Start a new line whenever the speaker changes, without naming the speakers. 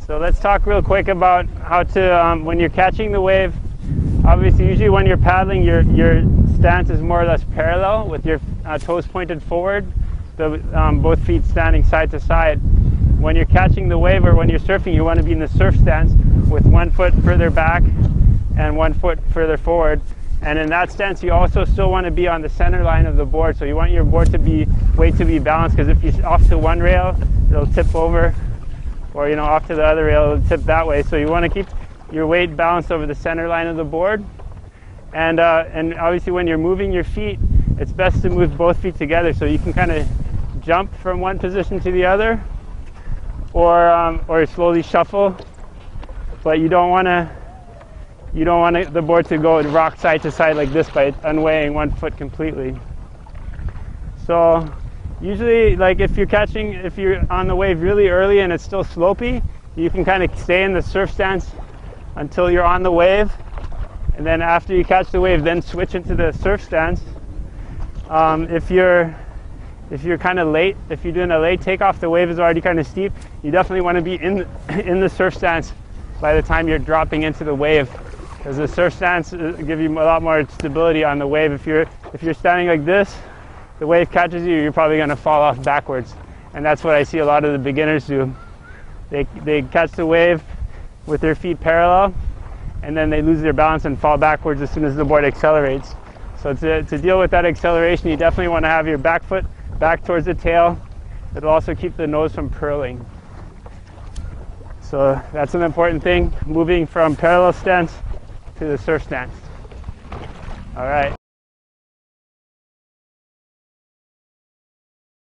So let's talk real quick about how to, when you're catching the wave, obviously usually when you're paddling, your stance is more or less parallel with your toes pointed forward, both feet standing side to side. When you're catching the wave or when you're surfing, you want to be in the surf stance with one foot further back and one foot further forward. And in that stance, you also still want to be on the center line of the board. So you want your board to be weight to be balanced, because if you're off to one rail, it'll tip over, or off to the other rail, it'll tip that way. So you want to keep your weight balanced over the center line of the board. And obviously when you're moving your feet, it's best to move both feet together so you can kind of jump from one position to the other, or slowly shuffle. But you don't want the board to go and rock side to side like this by unweighing one foot completely. So usually, like if you're on the wave really early and it's still slopey, you can kind of stay in the surf stance until you're on the wave, and then after you catch the wave, then switch into the surf stance. If you're kind of late, if you're doing a late takeoff, the wave is already kind of steep, you definitely want to be in the surf stance by the time you're dropping into the wave, because the surf stance gives you a lot more stability on the wave. If you're standing like this, the wave catches you, you're probably going to fall off backwards, and that's what I see a lot of the beginners do. They catch the wave with their feet parallel, and then they lose their balance and fall backwards as soon as the board accelerates. So to deal with that acceleration, you definitely want to have your back foot back towards the tail. It'll also keep the nose from curling. So that's an important thing, moving from parallel stance to the surf stance. All right.